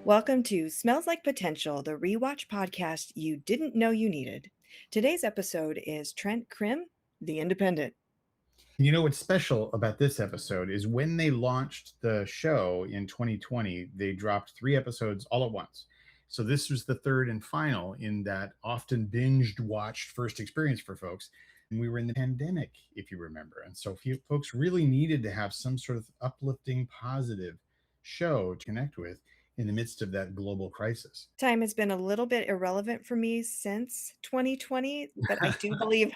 Welcome to Smells Like Potential, the rewatch podcast you didn't know you needed. Today's episode is Trent Crimm, The Independent. You know what's special about this episode is when they launched the show in 2020, they dropped 3 episodes all at once. So this was the third and final in that often binged watched first experience for folks. And we were in the pandemic, if you remember. And so folks really needed to have some sort of uplifting, positive show to connect with in the midst of that global crisis. Time has been a little bit irrelevant for me since 2020, but I do believe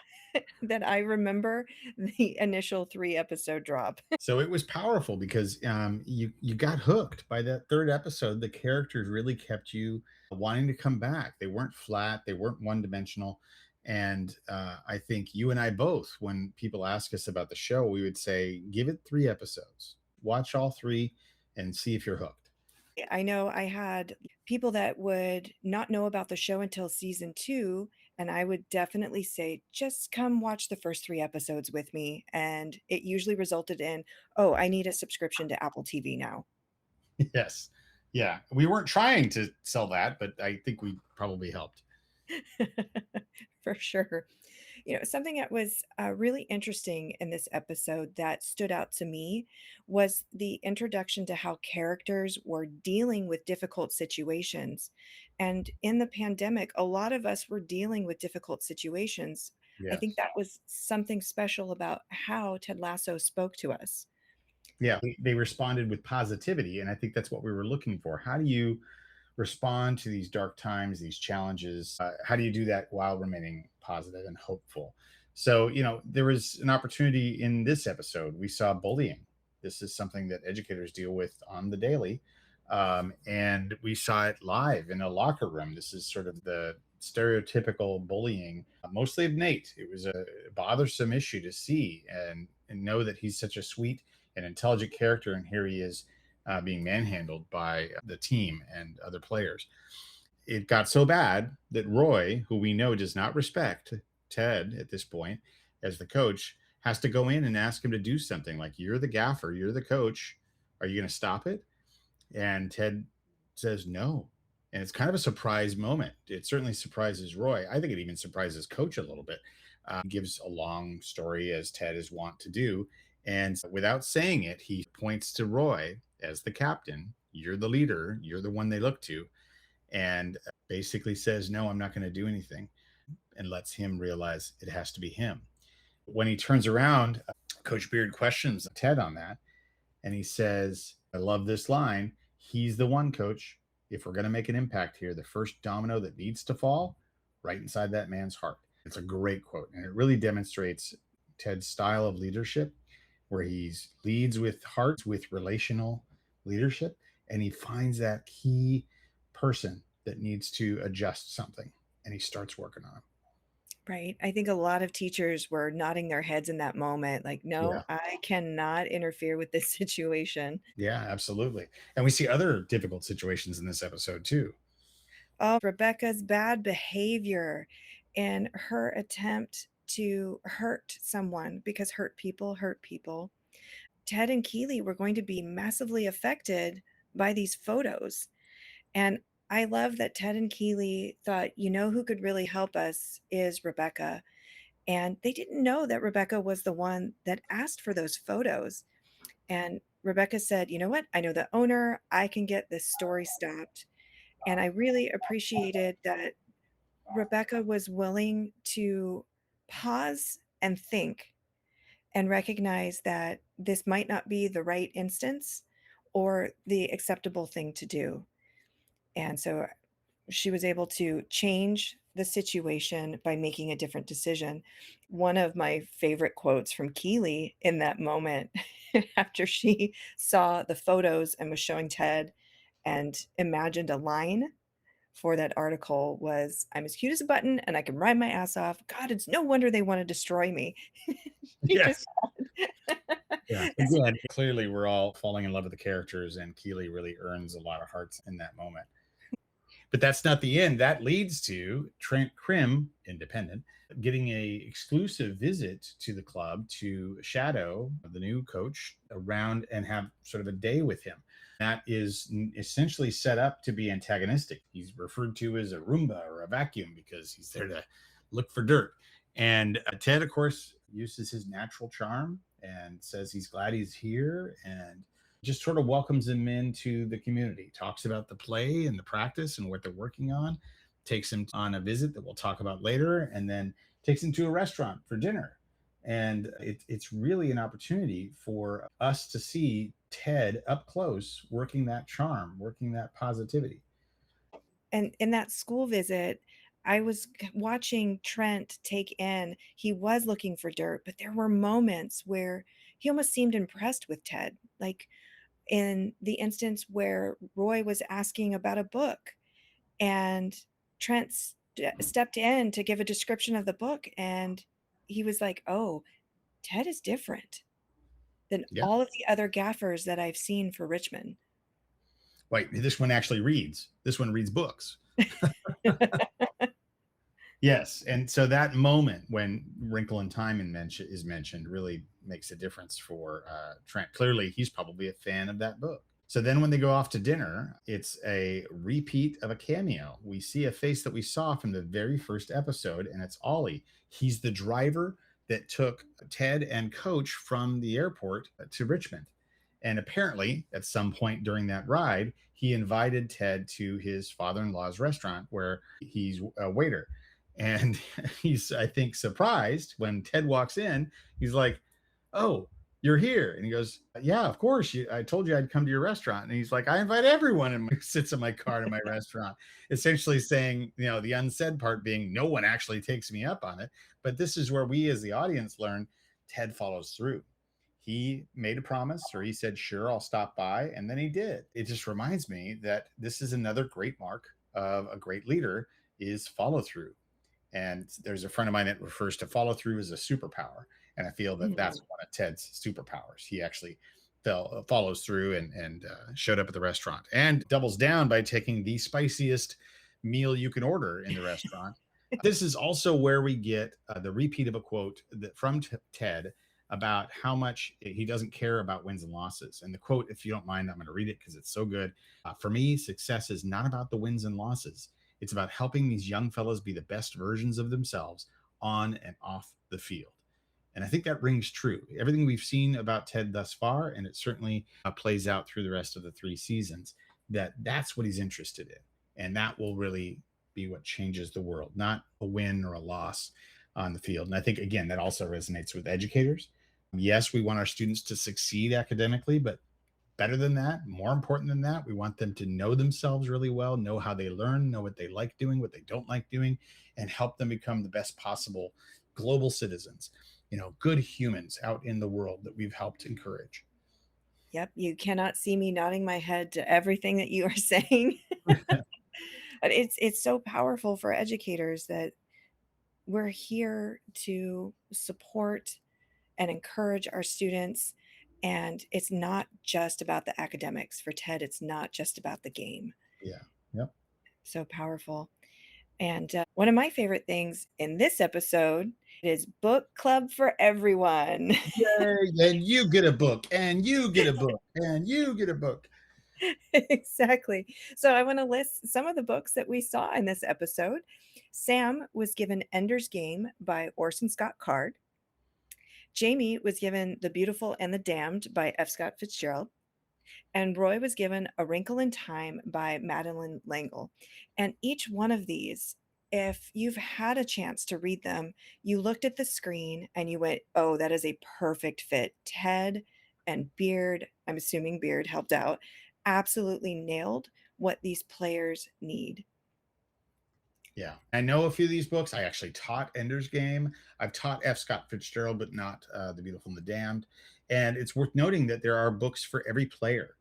that I remember the initial 3 episode drop. So it was powerful because you got hooked by that third episode. The characters really kept you wanting to come back. They weren't flat. They weren't one dimensional. And I think you and I both, when people ask us about the show, we would say, give it 3 episodes, watch all three, and see if you're hooked. I know I had people that would not know about the show until season 2, and I would definitely say, just come watch the first 3 episodes with me. And it usually resulted in, oh, I need a subscription to Apple TV now. Yes. Yeah. We weren't trying to sell that, but I think we probably helped. For sure. Something that was really interesting in this episode that stood out to me was the introduction to how characters were dealing with difficult situations. And in the pandemic, a lot of us were dealing with difficult situations. I think Yes. that was something special about how Ted Lasso spoke to us. Yeah. They responded with positivity. And I think that's what we were looking for. How do you respond to these dark times, these challenges? How do you do that while remaining positive and hopeful? So, there was an opportunity in this episode. We saw bullying. This is something that educators deal with on the daily. And we saw it live in a locker room. This is sort of the stereotypical bullying, mostly of Nate. It was a bothersome issue to see and know that he's such a sweet and intelligent character. And here he is being manhandled by the team and other players. It got so bad that Roy, who we know does not respect Ted at this point as the coach, has to go in and ask him to do something like, you're the gaffer, you're the coach. Are you going to stop it? And Ted says no. And it's kind of a surprise moment. It certainly surprises Roy. I think it even surprises Coach a little bit. Gives a long story as Ted is wont to do. And without saying it, he points to Roy as the captain. You're the leader. You're the one they look to. And basically says, no, I'm not going to do anything. And lets him realize it has to be him. When he turns around, Coach Beard questions Ted on that. And he says, I love this line. He's the one, coach. If we're going to make an impact here, the first domino that needs to fall right inside that man's heart. It's a great quote. And it really demonstrates Ted's style of leadership, where he leads with heart, with relational leadership. And he finds that key person that needs to adjust something. And he starts working on it. Right. I think a lot of teachers were nodding their heads in that moment, like, no, Yeah. I cannot interfere with this situation. Yeah, absolutely. And we see other difficult situations in this episode too. Oh, Rebecca's bad behavior and her attempt to hurt someone because hurt people hurt people. Ted and Keeley were going to be massively affected by these photos. And I love that Ted and Keeley thought, who could really help us is Rebecca. And they didn't know that Rebecca was the one that asked for those photos. And Rebecca said, you know what? I know the owner. I can get this story stopped. And I really appreciated that Rebecca was willing to pause and think and recognize that this might not be the right instance or the acceptable thing to do. And so she was able to change the situation by making a different decision. One of my favorite quotes from Keeley in that moment, after she saw the photos and was showing Ted and imagined a line for that article, was, I'm as cute as a button and I can ride my ass off. God, it's no wonder they want to destroy me. She just Yes. Yeah. Again, clearly we're all falling in love with the characters, and Keeley really earns a lot of hearts in that moment. But that's not the end. That leads to Trent Crimm, independent, getting a exclusive visit to the club to shadow the new coach around and have sort of a day with him. That is essentially set up to be antagonistic. He's referred to as a Roomba or a vacuum because he's there to look for dirt. And Ted, of course, uses his natural charm and says he's glad he's here and just sort of welcomes him into the community, talks about the play and the practice and what they're working on, takes him on a visit that we'll talk about later, and then takes him to a restaurant for dinner. And it's really an opportunity for us to see Ted up close working that charm, working that positivity. And in that school visit, I was watching Trent take in, he was looking for dirt, but there were moments where he almost seemed impressed with Ted. Like in the instance where Roy was asking about a book and Trent stepped in to give a description of the book, and he was like, "Oh, Ted is different than Yeah. all of the other gaffers that I've seen for Richmond." Wait, this one actually reads. This one reads books. Yes, and so that moment when Wrinkle in Time is mentioned really makes a difference for Trent. Clearly, he's probably a fan of that book. So then, when they go off to dinner, it's a repeat of a cameo. We see a face that we saw from the very first episode, and it's Ollie. He's the driver that took Ted and Coach from the airport to Richmond. And apparently, at some point during that ride, he invited Ted to his father in law's restaurant where he's a waiter. And he's, I think, surprised when Ted walks in. He's like, "Oh, you're here." And he goes, "Yeah, of course. I told you I'd come to your restaurant." And he's like, "I invite everyone and sits in my car to my restaurant." Essentially saying, the unsaid part being no one actually takes me up on it. But this is where we as the audience learn Ted follows through. He made a promise or he said, "Sure, I'll stop by." And then he did. It just reminds me that this is another great mark of a great leader is follow through. And there's a friend of mine that refers to follow through as a superpower. And I feel that that's Mhm. one of Ted's superpowers. He actually follows through and showed up at the restaurant and doubles down by taking the spiciest meal you can order in the restaurant. This is also where we get the repeat of a quote from Ted about how much he doesn't care about wins and losses. And the quote, if you don't mind, I'm going to read it because it's so good. For me, success is not about the wins and losses. It's about helping these young fellows be the best versions of themselves on and off the field. And I think that rings true. Everything we've seen about Ted thus far, and it certainly plays out through the rest of the 3 seasons, that's what he's interested in. And that will really be what changes the world, not a win or a loss on the field. And I think, again, that also resonates with educators. Yes, we want our students to succeed academically, but better than that, more important than that, we want them to know themselves really well, know how they learn, know what they like doing, what they don't like doing, and help them become the best possible global citizens, good humans out in the world that we've helped encourage. Yep, you cannot see me nodding my head to everything that you are saying. But it's so powerful for educators that we're here to support and encourage our students, and it's not just about the academics. For Ted, it's not just about the game. Yeah. Yep. So powerful. And one of my favorite things in this episode is book club for everyone. Yay. And you get a book, and you get a book, and you get a book. Exactly. So I want to list some of the books that we saw in this episode. Sam was given Ender's Game by Orson Scott Card. Jamie was given The Beautiful and the Damned by F. Scott Fitzgerald. And Roy was given A Wrinkle in Time by Madeline L'Engle. And each one of these, if you've had a chance to read them, you looked at the screen and you went, "Oh, that is a perfect fit." Ted and Beard, I'm assuming Beard helped out, absolutely nailed what these players need. Yeah. I know a few of these books. I actually taught Ender's Game. I've taught F. Scott Fitzgerald, but not The Beautiful and the Damned. And it's worth noting that there are books for every player.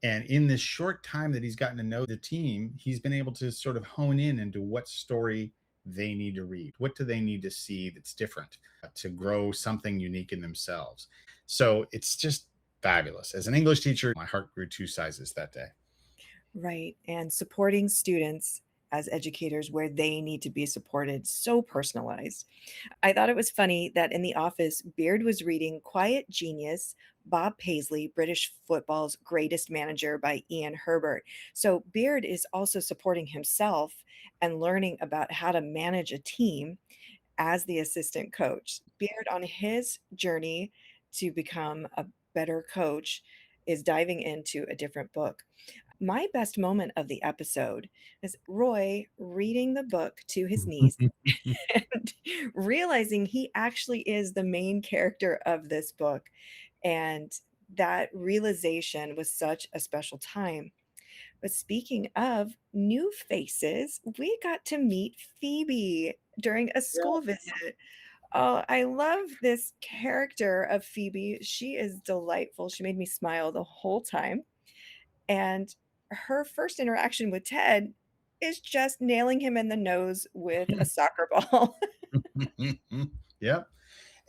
And in this short time that he's gotten to know the team, he's been able to sort of hone in into what story they need to read. What do they need to see that's different to grow something unique in themselves? So it's just fabulous. As an English teacher, my heart grew 2 sizes that day. Right. And supporting students as educators where they need to be supported, so personalized. I thought it was funny that in the office, Beard was reading Quiet Genius, Bob Paisley, British football's greatest manager by Ian Herbert. So Beard is also supporting himself and learning about how to manage a team as the assistant coach. Beard, on his journey to become a better coach, is diving into a different book. My best moment of the episode is Roy reading the book to his niece and realizing he actually is the main character of this book. And that realization was such a special time. But speaking of new faces, we got to meet Phoebe during a school visit. Oh, I love this character of Phoebe. She is delightful. She made me smile the whole time. And her first interaction with Ted is just nailing him in the nose with a soccer ball. Yep.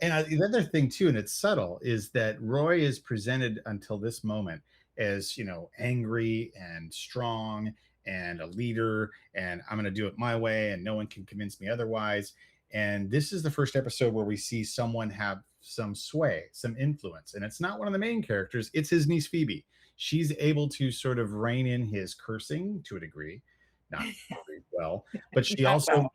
And the other thing too, and it's subtle, is that Roy is presented until this moment as, angry and strong and a leader, and I'm going to do it my way, and no one can convince me otherwise. And this is the first episode where we see someone have some sway, some influence, and it's not one of the main characters; it's his niece Phoebe. She's able to sort of rein in his cursing to a degree, not very well, but she Not also well,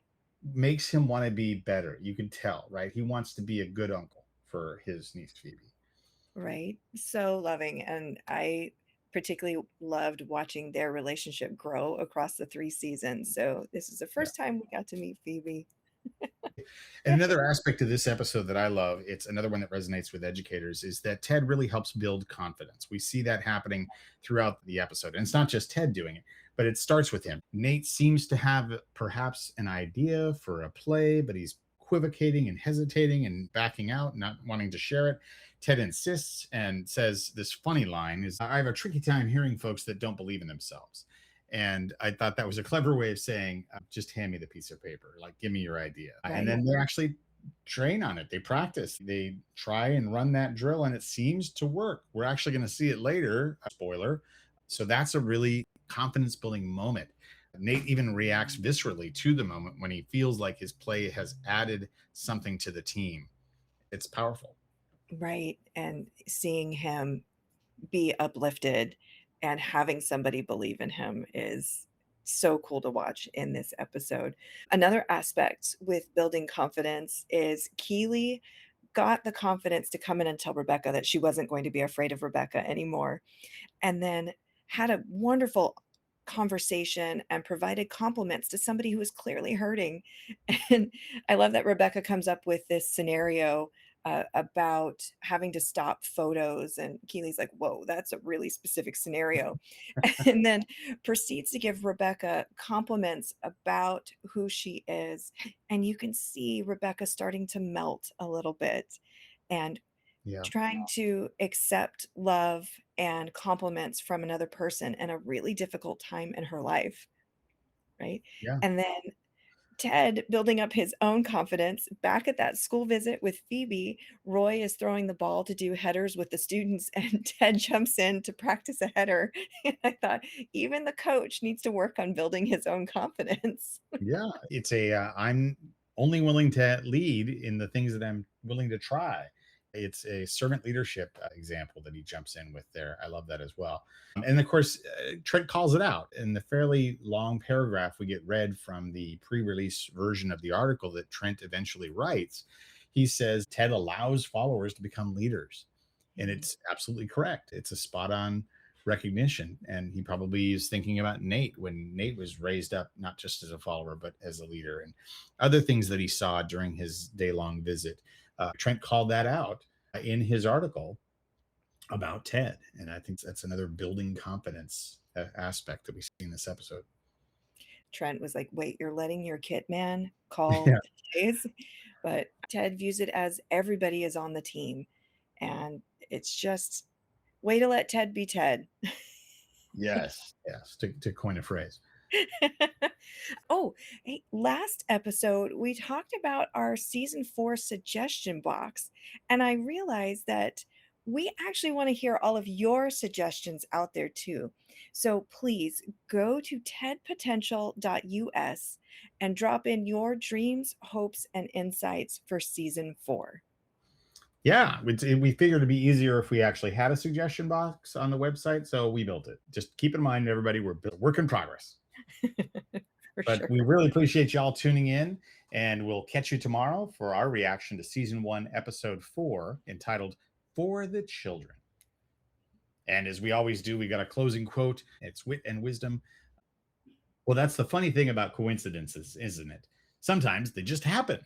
makes him want to be better. You can tell, right? He wants to be a good uncle for his niece Phoebe. right? So loving, and I particularly loved watching their relationship grow across the 3 seasons, so this is the Yeah. first time we got to meet Phoebe. And another aspect of this episode that I love, it's another one that resonates with educators, is that Ted really helps build confidence. We see that happening throughout the episode. And it's not just Ted doing it, but it starts with him. Nate seems to have perhaps an idea for a play, but he's equivocating and hesitating and backing out, not wanting to share it. Ted insists and says this funny line is, I have a tricky time hearing folks that don't believe in themselves. And I thought that was a clever way of saying, just hand me the piece of paper, like, give me your idea. And Right, then they actually train on it. They practice, they try and run that drill, and it seems to work. We're actually going to see it later. Spoiler. So that's a really confidence building moment. Nate even reacts viscerally to the moment when he feels like his play has added something to the team. It's powerful. right, and seeing him be uplifted and having somebody believe in him is so cool to watch in this episode. Another aspect with building confidence is Keeley got the confidence to come in and tell Rebecca that she wasn't going to be afraid of Rebecca anymore, and then had a wonderful conversation and provided compliments to somebody who was clearly hurting. And I love that Rebecca comes up with this scenario about having to stop photos, and Keely's like, "Whoa, that's a really specific scenario," and then proceeds to give Rebecca compliments about who she is, and you can see Rebecca starting to melt a little bit, and Yeah. trying to accept love and compliments from another person in a really difficult time in her life, right? Yeah. And then Ted building up his own confidence back at that school visit with Phoebe. Roy is throwing the ball to do headers with the students, and Ted jumps in to practice a header. And I thought, even the coach needs to work on building his own confidence. Yeah, it's I'm only willing to lead in the things that I'm willing to try. It's a servant leadership example that he jumps in with there. I love that as well. And of course, Trent calls it out in the fairly long paragraph we get read from the pre-release version of the article that Trent eventually writes. He says Ted allows followers to become leaders, and Mhm. it's absolutely correct. It's a spot on recognition. And he probably is thinking about Nate when Nate was raised up, not just as a follower, but as a leader, and other things that he saw during his day long visit. Trent called that out in his article about Ted. And I think that's another building confidence aspect that we see in this episode. Trent was like, "Wait, you're letting your kit man call Yeah. the plays?" But Ted views it as everybody is on the team, and it's just way to let Ted be Ted. Yes. Yes. To coin a phrase. Oh, hey, last episode, we talked about our season 4 suggestion box, and I realized that We actually want to hear all of your suggestions out there too. So please go to tedpotential.us and drop in your dreams, hopes, and insights for season 4. Yeah, we figured it'd be easier if we actually had a suggestion box on the website, so we built it. Just keep in mind, everybody, we're work in progress. For But sure. we really appreciate y'all tuning in, and we'll catch you tomorrow for our reaction to season 1, episode 4, entitled "For the Children." And as we always do, we got a closing quote. It's wit and wisdom. Well, that's the funny thing about coincidences, isn't it? Sometimes they just happen.